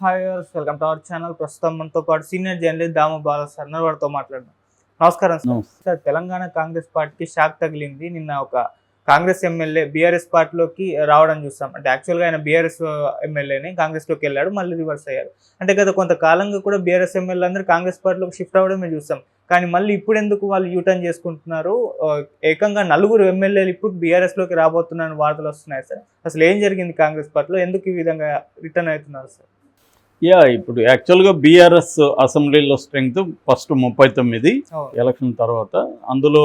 Hi viewers, welcome to our channel. ప్రస్తుతం మనతో పాటు సీనియర్ జర్నలిస్ట్ దాము బాలా సార్ వారితో మాట్లాడదాం. నమస్కారం సార్. సార్, తెలంగాణ కాంగ్రెస్ పార్టీకి షాక్ తగిలింది. నిన్న ఒక కాంగ్రెస్ ఎమ్మెల్యే బీఆర్ఎస్ పార్టీలోకి రావడం చూస్తాం. అంటే యాక్చువల్గా ఆయన బీఆర్ఎస్ ఎమ్మెల్యేని కాంగ్రెస్లోకి వెళ్ళాడు, మళ్ళీ రివర్స్ అయ్యారు. అంటే గత కొంతకాలంగా కూడా బీఆర్ఎస్ ఎమ్మెల్యే అందరూ కాంగ్రెస్ పార్టీలోకి షిఫ్ట్ అవ్వడమే చూస్తాం. కానీ మళ్ళీ ఇప్పుడు ఎందుకు వాళ్ళు యూటర్న్ చేసుకుంటున్నారు? ఏకంగా 4 ఎమ్మెల్యేలు ఇప్పుడు బీఆర్ఎస్లోకి రాబోతున్నారని వార్తలు వస్తున్నాయి సార్. అసలు ఏం జరిగింది కాంగ్రెస్ పార్టీలో? ఎందుకు ఈ విధంగా రిటర్న్ అవుతున్నారు సార్? ఇప్పుడు యాక్చువల్గా బీఆర్ఎస్ అసెంబ్లీలో స్ట్రెంగ్త్ ఫస్ట్ 39 ఎలక్షన్ తర్వాత, అందులో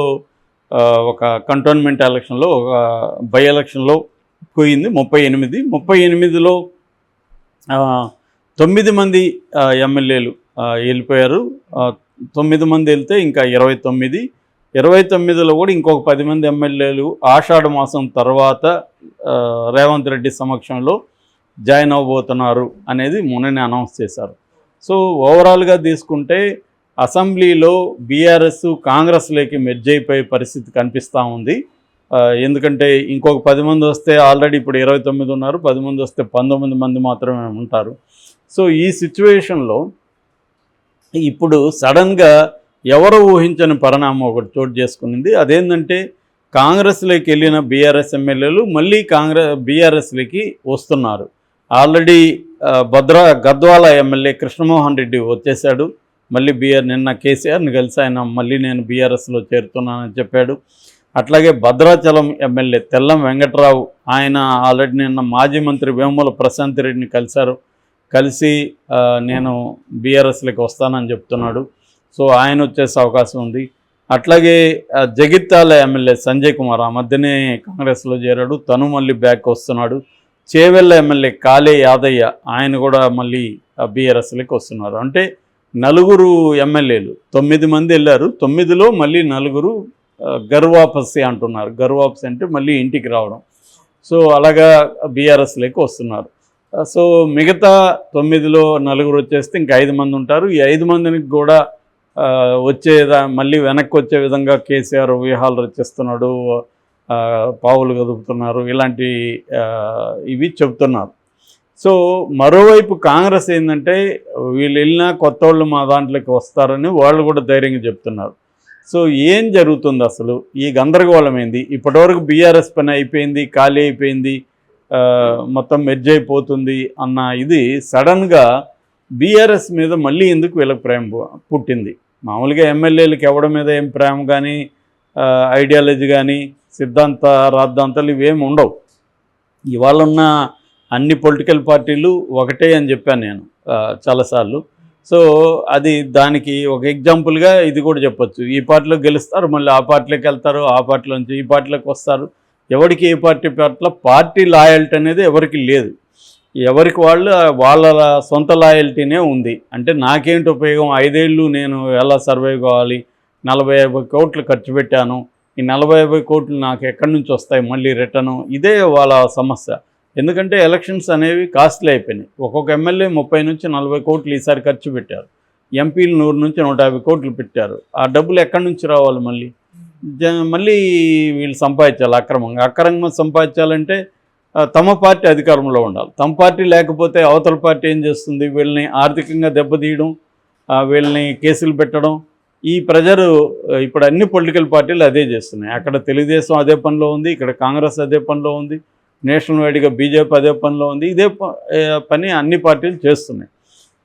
ఒక కంటోన్మెంట్ ఎలక్షన్లో ఒక బై ఎలక్షన్లో పోయింది 38లో 9 మంది ఎమ్మెల్యేలు వెళ్ళిపోయారు. 9 మంది వెళ్తే ఇంకా 29లో కూడా ఇంకొక 10 మంది ఎమ్మెల్యేలు ఆషాఢ మాసం తర్వాత రేవంత్ రెడ్డి సమక్షంలో జాయిన్ అవ్వబోతున్నారు అనేది మొన్ననే అనౌన్స్ చేశారు. సో ఓవరాల్గా తీసుకుంటే అసెంబ్లీలో బీఆర్ఎస్ కాంగ్రెస్లోకి మెర్జ్ అయిపోయే పరిస్థితి కనిపిస్తూ ఉంది. ఎందుకంటే ఇంకొక 10 మంది వస్తే ఆల్రెడీ ఇప్పుడు 29 ఉన్నారు, 10 మంది వస్తే 19 మంది మాత్రమే ఉంటారు. సో ఈ సిచ్యువేషన్లో ఇప్పుడు సడన్గా ఎవరు ఊహించని పరిణామం ఒకటి చోటు చేసుకునింది. అదేంటంటే కాంగ్రెస్లోకి వెళ్ళిన బీఆర్ఎస్ ఎమ్మెల్యేలు మళ్ళీ బీఆర్ఎస్లోకి వస్తున్నారు. ఆల్రెడీ గద్వాల ఎమ్మెల్యే కృష్ణమోహన్ రెడ్డి వచ్చేసాడు. మళ్ళీ నిన్న కేసీఆర్ని కలిసి ఆయన మళ్ళీ నేను బీఆర్ఎస్లో చేరుతున్నానని చెప్పాడు. అట్లాగే భద్రాచలం ఎమ్మెల్యే తెల్లం వెంకట్రావు, ఆయన ఆల్రెడీ నిన్న మాజీ మంత్రి వేముల ప్రశాంత్ రెడ్డిని కలిసి నేను బీఆర్ఎస్లోకి వస్తానని చెప్తున్నాడు. సో ఆయన వచ్చేసే అవకాశం ఉంది. అట్లాగే జగిత్యాల ఎమ్మెల్యే సంజయ్ కుమార్ ఆ మధ్యనే కాంగ్రెస్లో చేరాడు, తను మళ్ళీ బ్యాక్ వస్తున్నాడు. చేవెళ్ళ ఎమ్మెల్యే కాళే యాదయ్య, ఆయన కూడా మళ్ళీ బీఆర్ఎస్లోకి వస్తున్నారు. అంటే 4 ఎమ్మెల్యేలు, 9 మంది వెళ్ళారు, 9లో మళ్ళీ 4 గర్వాపసి అంటున్నారు. గర్వాపసి అంటే మళ్ళీ ఇంటికి రావడం. సో అలాగా బీఆర్ఎస్లోకి వస్తున్నారు. సో మిగతా 9లో 4 వచ్చేస్తే ఇంకా 5 మంది ఉంటారు. ఈ 5 మందికి కూడా మళ్ళీ వెనక్కి వచ్చే విధంగా కేసీఆర్ వ్యూహాలు రచిస్తున్నాడు, పావులు కదుపుతున్నారు, ఇలాంటి ఇవి చెబుతున్నారు. సో మరోవైపు కాంగ్రెస్ ఏంటంటే వీళ్ళు వెళ్ళినా కొత్త వాళ్ళు మా దాంట్లోకి వస్తారని వాళ్ళు కూడా ధైర్యంగా చెప్తున్నారు. సో ఏం జరుగుతుంది అసలు? ఈ గందరగోళం ఏంది? ఇప్పటివరకు బీఆర్ఎస్ పని అయిపోయింది, ఖాళీ అయిపోయింది, మొత్తం మెర్జ్ అయిపోతుంది అన్న ఇది సడన్గా బీఆర్ఎస్ మీద మళ్ళీ ఎందుకు వీళ్ళకి ప్రేమ పుట్టింది? మామూలుగా ఎమ్మెల్యేలకు ఎవరి మీద ఏం ప్రేమ కానీ ఐడియాలజీ కానీ రాద్ధాంతాలు ఇవేమి ఉండవు. ఇవాళ ఉన్న అన్ని పొలిటికల్ పార్టీలు ఒకటే అని చెప్పాను నేను చాలాసార్లు. సో దానికి ఒక ఎగ్జాంపుల్గా ఇది కూడా చెప్పొచ్చు. ఈ పార్టీలోకి గెలుస్తారు, మళ్ళీ ఆ పార్టీలోకి వెళ్తారు, ఆ పార్టీలోంచి ఈ పార్టీలోకి వస్తారు. ఎవరికి ఏ పట్ల పార్టీ లాయల్టీ అనేది ఎవరికి లేదు. ఎవరికి వాళ్ళ సొంత లాయల్టీనే ఉంది. అంటే నాకేంటి ఉపయోగం, 5 ఏళ్ళు నేను ఎలా సర్వైవ్ కావాలి, 40-50 కోట్లు ఖర్చు పెట్టాను, ఈ 40-50 కోట్లు నాకు ఎక్కడి నుంచి వస్తాయి మళ్ళీ రిటర్ను, ఇదే వాళ్ళ సమస్య. ఎందుకంటే ఎలక్షన్స్ అనేవి కాస్ట్లీ అయిపోయినాయి. ఒక్కొక్క ఎమ్మెల్యే 30 నుంచి 40 కోట్లు ఈసారి ఖర్చు పెట్టారు. ఎంపీలు 100 నుంచి 150 కోట్లు పెట్టారు. ఆ డబ్బులు ఎక్కడి నుంచి రావాలి? మళ్ళీ వీళ్ళు సంపాదించాలి అక్రమంగా సంపాదించాలంటే తమ పార్టీ అధికారంలో ఉండాలి. తమ పార్టీ లేకపోతే అవతల పార్టీ ఏం చేస్తుంది? వీళ్ళని ఆర్థికంగా దెబ్బతీయడం, వీళ్ళని కేసులు పెట్టడం. ఈ ప్రెజర్ ఇప్పుడు అన్ని పొలిటికల్ పార్టీలు అదే చేస్తున్నాయి. అక్కడ తెలుగుదేశం అదే పనిలో ఉంది, ఇక్కడ కాంగ్రెస్ అదే పనిలో ఉంది, నేషనల్ వైడ్గా బీజేపీ అదే పనిలో ఉంది. ఇదే పని అన్ని పార్టీలు చేస్తున్నాయి.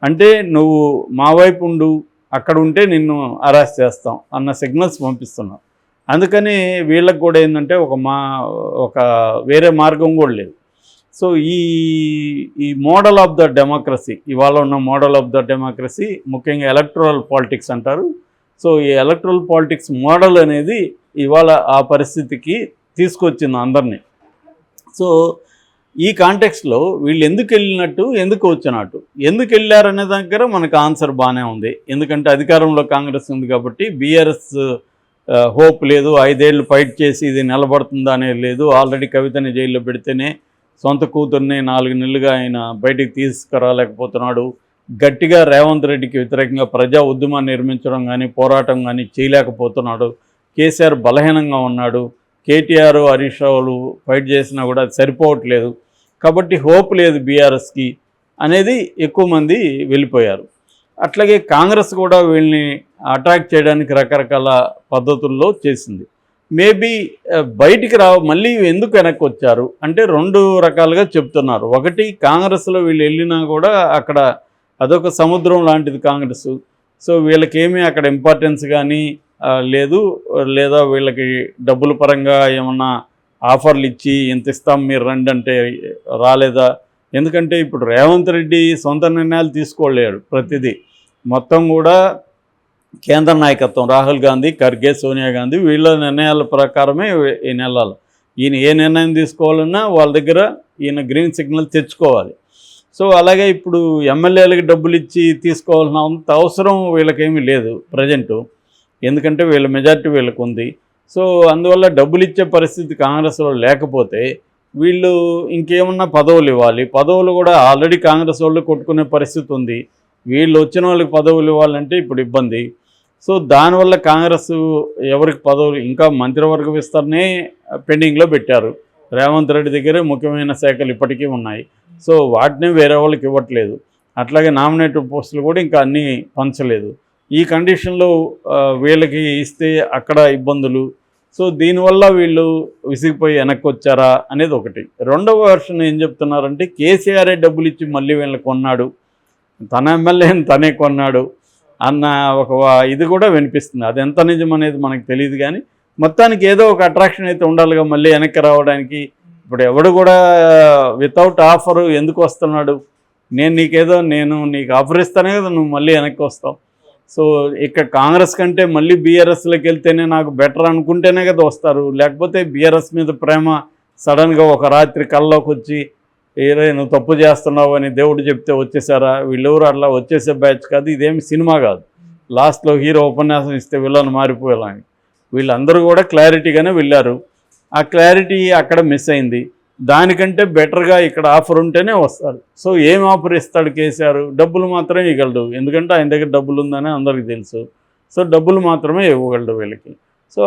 అంటే నువ్వు మా వైపు ఉండు, అక్కడ ఉంటే నిన్ను అరెస్ట్ చేస్తాం అన్న సిగ్నల్స్ పంపిస్తున్నావు. అందుకని వీళ్ళకి కూడా ఏంటంటే ఒక వేరే మార్గం కూడా లేదు. సో ఈ మోడల్ ఆఫ్ ద డెమోక్రసీ, ఇవాళ ఉన్న మోడల్ ఆఫ్ ద డెమోక్రసీ ముఖ్యంగా ఎలక్టరల్ పాలిటిక్స్ అంటారు. సో ఈ ఎలక్టరల్ పాలిటిక్స్ మోడల్ అనేది ఇవాళ ఆ పరిస్థితికి తీసుకొచ్చింది అందరినీ. సో ఈ కాంటెక్స్లో వీళ్ళు ఎందుకు వెళ్ళినట్టు, ఎందుకు వచ్చినట్టు, ఎందుకు వెళ్ళారనే దగ్గర మనకు ఆన్సర్ బాగానే ఉంది. ఎందుకంటే అధికారంలో కాంగ్రెస్ ఉంది కాబట్టి బీఆర్ఎస్ హోప్ లేదు, 5 ఏళ్ళు ఫైట్ చేసి ఇది నిలబడుతుందా అనేది లేదు. ఆల్రెడీ కవితని జైల్లో పెడితేనే సొంత కూతుర్ని 4 నెలలుగా ఆయన బయటికి తీసుకురాలేకపోతున్నాడు. గట్టిగా రేవంత్ రెడ్డికి వ్యతిరేకంగా ప్రజా ఉద్యమాన్ని నిర్మించడం కానీ పోరాటం కానీ చేయలేకపోతున్నాడు. కేసీఆర్ బలహీనంగా ఉన్నాడు. కేటీఆర్, హరీష్ రావులు ఫైట్ చేసినా కూడా సరిపోవట్లేదు. కాబట్టి హోప్ లేదు బీఆర్ఎస్కి. అనేది ఎక్కువ మంది వెళ్ళిపోయారు. అట్లాగే కాంగ్రెస్ కూడా వీళ్ళని అటాక్ చేయడానికి రకరకాల పద్ధతుల్లో చేసింది. మేబీ బయటికి మళ్ళీ ఎందుకు వెనక్కి వచ్చారు అంటే 2 రకాలుగా చెప్తున్నారు. ఒకటి, కాంగ్రెస్లో వీళ్ళు వెళ్ళినా కూడా అక్కడ అదొక సముద్రం లాంటిది కాంగ్రెస్. సో వీళ్ళకేమీ అక్కడ ఇంపార్టెన్స్ కానీ లేదు, లేదా వీళ్ళకి డబ్బుల పరంగా ఏమన్నా ఆఫర్లు ఇచ్చి ఇంత ఇస్తాం మీరు రండి అంటే రాలేదా? ఎందుకంటే ఇప్పుడు రేవంత్ రెడ్డి సొంత నిర్ణయాలు తీసుకోలేడు. ప్రతిదీ మొత్తం కూడా కేంద్ర నాయకత్వం రాహుల్ గాంధీ, ఖర్గే, సోనియా గాంధీ వీళ్ళ నిర్ణయాల ప్రకారమే ఈయన వెళ్ళాలి. ఈయన ఏ నిర్ణయం తీసుకోవాలన్నా వాళ్ళ దగ్గర ఈయన గ్రీన్ సిగ్నల్ తెచ్చుకోవాలి. సో అలాగే ఇప్పుడు ఎమ్మెల్యేలకు డబ్బులు ఇచ్చి తీసుకోవాల్సిన అంత అవసరం వీళ్ళకేమీ లేదు ప్రజెంటు, ఎందుకంటే వీళ్ళ మెజారిటీ వీళ్ళకు ఉంది. సో అందువల్ల డబ్బులు ఇచ్చే పరిస్థితి కాంగ్రెస్లో లేకపోతే వీళ్ళు ఇంకేమన్నా పదవులు ఇవ్వాలి. పదవులు కూడా ఆల్రెడీ కాంగ్రెస్ వాళ్ళు కొట్టుకునే పరిస్థితి ఉంది. వీళ్ళు వచ్చిన వాళ్ళకి పదవులు ఇవ్వాలంటే ఇప్పుడు ఇబ్బంది. సో దానివల్ల కాంగ్రెస్ ఎవరికి పదవులు, ఇంకా మంత్రివర్గ విస్తరణే పెండింగ్లో పెట్టారు. రేవంత్ రెడ్డి దగ్గరే ముఖ్యమైన శాఖలు ఇప్పటికీ ఉన్నాయి. సో వాటిని వేరే వాళ్ళకి ఇవ్వట్లేదు. అట్లాగే నామినేటెడ్ పోస్టులు కూడా ఇంకా అన్నీ పంచలేదు. ఈ కండిషన్లో వీళ్ళకి ఇస్తే అక్కడ ఇబ్బందులు. సో దీనివల్ల వీళ్ళు విసిగిపోయి వెనక్కి వచ్చారా అనేది ఒకటి. రెండవ వర్షన్ ఏం చెప్తున్నారంటే కేసీఆరే డబ్బులు ఇచ్చి మళ్ళీ వీళ్ళని కొన్నాడు, తన ఎమ్మెల్యేని తనే కొన్నాడు అన్న ఒక ఇది కూడా వినిపిస్తుంది. అది ఎంత నిజం అనేది మనకు తెలియదు, కానీ మొత్తానికి ఏదో ఒక అట్రాక్షన్ అయితే ఉండాలిగా మళ్ళీ వెనక్కి రావడానికి. ఇప్పుడు ఎవడు కూడా వితౌట్ ఆఫర్ ఎందుకు వస్తున్నాడు? నేను నీకు ఆఫర్ ఇస్తానే కదా నువ్వు మళ్ళీ వెనక్కి వస్తావు. సో ఇక్కడ కాంగ్రెస్ కంటే మళ్ళీ బీఆర్ఎస్లోకి వెళ్తేనే నాకు బెటర్ అనుకుంటేనే కదా వస్తారు. లేకపోతే బీఆర్ఎస్ మీద ప్రేమ సడన్గా ఒక రాత్రి కల్లోకి వచ్చి ఏరే నువ్వు తప్పు చేస్తున్నావు అని దేవుడు చెప్తే వచ్చేసారా? వీళ్ళెవరు అట్లా వచ్చేసే బ్యాచ్ కాదు. ఇదేమి సినిమా కాదు లాస్ట్లో హీరో ఉపన్యాసం ఇస్తే విలన్ మారిపోయేలాని. వీళ్ళందరూ కూడా క్లారిటీగానే వెళ్ళారు. ఆ క్లారిటీ అక్కడ మిస్ అయింది. దానికంటే బెటర్గా ఇక్కడ ఆఫర్ ఉంటేనే వస్తారు. సో ఏం ఆఫర్ ఇస్తాడు కేసీఆర్? డబ్బులు మాత్రమే ఇవ్వగలడు, ఎందుకంటే ఆయన దగ్గర డబ్బులు ఉందని అందరికీ తెలుసు. సో డబ్బులు మాత్రమే ఇవ్వగలడు వీళ్ళకి. సో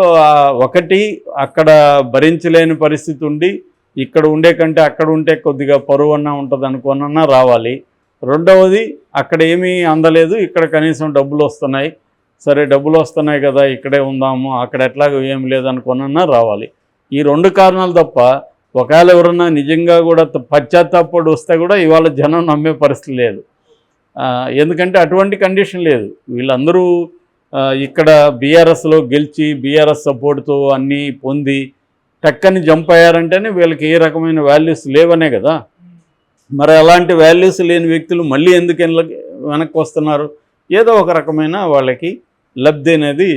ఒకటి, అక్కడ భరించలేని పరిస్థితి ఉండి ఇక్కడ ఉండే కంటే అక్కడ ఉంటే కొద్దిగా పరువు అన్నా ఉంటుంది అనుకోనన్నా రావాలి. రెండవది, అక్కడ ఏమీ అందలేదు, ఇక్కడ కనీసం డబ్బులు వస్తున్నాయి, సరే డబ్బులు వస్తున్నాయి కదా ఇక్కడే ఉందాము, అక్కడ ఎట్లాగో ఏం లేదనుకోనన్నా రావాలి. ఈ 2 కారణాలు తప్ప ఒకవేళ ఎవరన్నా నిజంగా కూడా పశ్చాత్తాపడి వస్తే కూడా ఇవాళ జనం నమ్మే పరిస్థితి లేదు. ఎందుకంటే అటువంటి కండిషన్ లేదు. వీళ్ళందరూ ఇక్కడ బీఆర్ఎస్లో గెలిచి బీఆర్ఎస్ సపోర్ట్తో అన్నీ పొంది టక్కని జంప్ అయ్యారంటేనే వీళ్ళకి ఏ రకమైన వాల్యూస్ లేవనే కదా. మరి అలాంటి వాల్యూస్ లేని వ్యక్తులు మళ్ళీ ఎందుకు వెనక్కి వస్తున్నారు? ఏదో ఒక రకమైన వాళ్ళకి లబ్ధి అనేది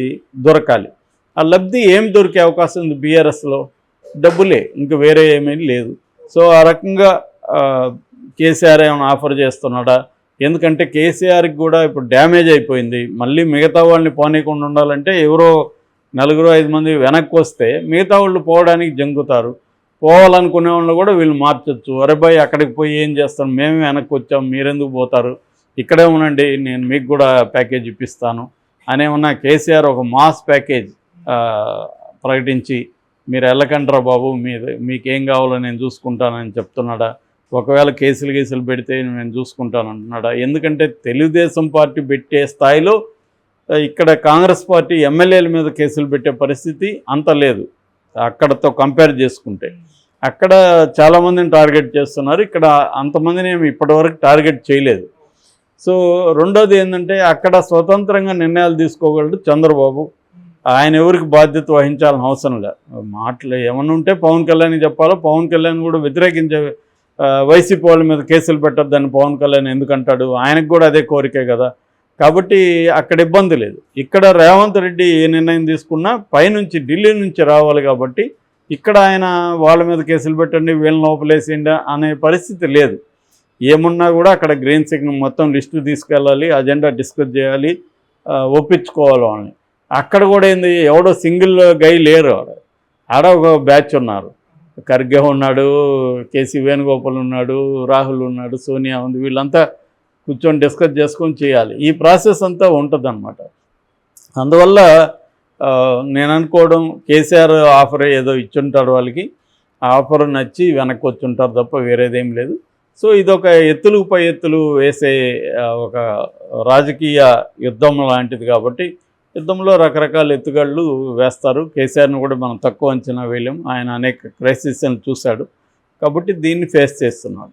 దొరకాలి. ఆ లబ్ధి ఏం దొరికే అవకాశం ఉంది బీఆర్ఎస్లో? డబ్బులే, ఇంక వేరే ఏమీ లేదు. సో ఆ రకంగా కేసీఆర్ ఏమైనా ఆఫర్ చేస్తున్నాడా? ఎందుకంటే కేసీఆర్కి కూడా ఇప్పుడు డ్యామేజ్ అయిపోయింది. మళ్ళీ మిగతా వాళ్ళని పోనీయకుండా ఉండాలంటే ఎవరో 4-5 మంది వెనక్కి వస్తే మిగతా వాళ్ళు పోవడానికి జంకుతారు. పోవాలనుకునే వాళ్ళు కూడా వీళ్ళు మార్చొచ్చు. అరే బాయ్ అక్కడికి పోయి ఏం చేస్తాం, మేమే వెనక్కి వచ్చాం, మీరెందుకు పోతారు, ఇక్కడే ఉండండి నేను మీకు కూడా ప్యాకేజ్ ఇప్పిస్తాను అనేమన్నా కేసీఆర్ ఒక మాస్ ప్యాకేజ్ ప్రకటించి మీరు వెళ్ళకండ్రా బాబు, మీకేం కావాలో నేను చూసుకుంటానని చెప్తున్నాడా? ఒకవేళ కేసులు పెడితే నేను చూసుకుంటానంటున్నాడా? ఎందుకంటే తెలుగుదేశం పార్టీ పెట్టే స్థాయిలో ఇక్కడ కాంగ్రెస్ పార్టీ ఎమ్మెల్యేల మీద కేసులు పెట్టే పరిస్థితి అంత లేదు. అక్కడతో కంపేర్ చేసుకుంటే అక్కడ చాలామందిని టార్గెట్ చేస్తున్నారు, ఇక్కడ అంతమందిని ఏమి ఇప్పటివరకు టార్గెట్ చేయలేదు. సో రెండోది ఏంటంటే అక్కడ స్వతంత్రంగా నిర్ణయాలు తీసుకోగలడు చంద్రబాబు. ఆయన ఎవరికి బాధ్యత వహించాలని అవసరం లేదు. మాటలు ఏమన్నా ఉంటే పవన్ కళ్యాణ్ చెప్పాలో, పవన్ కళ్యాణ్ కూడా వ్యతిరేకించే వైసీపీ వాళ్ళ మీద కేసులు పెట్టద్దని పవన్ కళ్యాణ్ ఎందుకంటాడు? ఆయనకు కూడా అదే కోరికే కదా. కాబట్టి అక్కడ ఇబ్బంది లేదు. ఇక్కడ రేవంత్ రెడ్డి ఏ నిర్ణయం తీసుకున్నా పైనుంచి ఢిల్లీ నుంచి రావాలి కాబట్టి ఇక్కడ ఆయన వాళ్ళ మీద కేసులు పెట్టండి, వీళ్ళని లోపలేసేయండి అనే పరిస్థితి లేదు. ఏమున్నా కూడా అక్కడ గ్రీన్ సిగ్నల్ మొత్తం లిస్టు తీసుకెళ్ళాలి, అజెండా డిస్కస్ చేయాలి, ఒప్పించుకోవాలి వాళ్ళని. అక్కడ కూడా ఏంది, ఎవడో సింగిల్ గై లేరు, ఆడ ఒక బ్యాచ్ ఉన్నారు. ఖర్గే ఉన్నాడు, కేసీ వేణుగోపాల్ ఉన్నాడు, రాహుల్ ఉన్నాడు, సోనియా ఉంది. వీళ్ళంతా కూర్చొని డిస్కస్ చేసుకొని చేయాలి. ఈ ప్రాసెస్ అంతా ఉంటుందన్నమాట. అందువల్ల నేను అనుకోవడం కేసీఆర్ ఆఫర్ ఏదో ఇచ్చుంటాడు వాళ్ళకి, ఆ ఆఫర్ నచ్చి వెనక్కి వచ్చి ఉంటారు తప్ప వేరేదేం లేదు. సో ఇదొక ఎత్తులు పై ఎత్తులు వేసే ఒక రాజకీయ యుద్ధం లాంటిది కాబట్టి యుద్ధంలో రకరకాల ఎత్తుగళ్ళు వేస్తారు. కేసీఆర్ని కూడా మనం తక్కువ అంచనా వేయలేం. ఆయన అనేక క్రైసిస్ని చూశాడు కాబట్టి దీన్ని ఫేస్ చేస్తున్నాడు.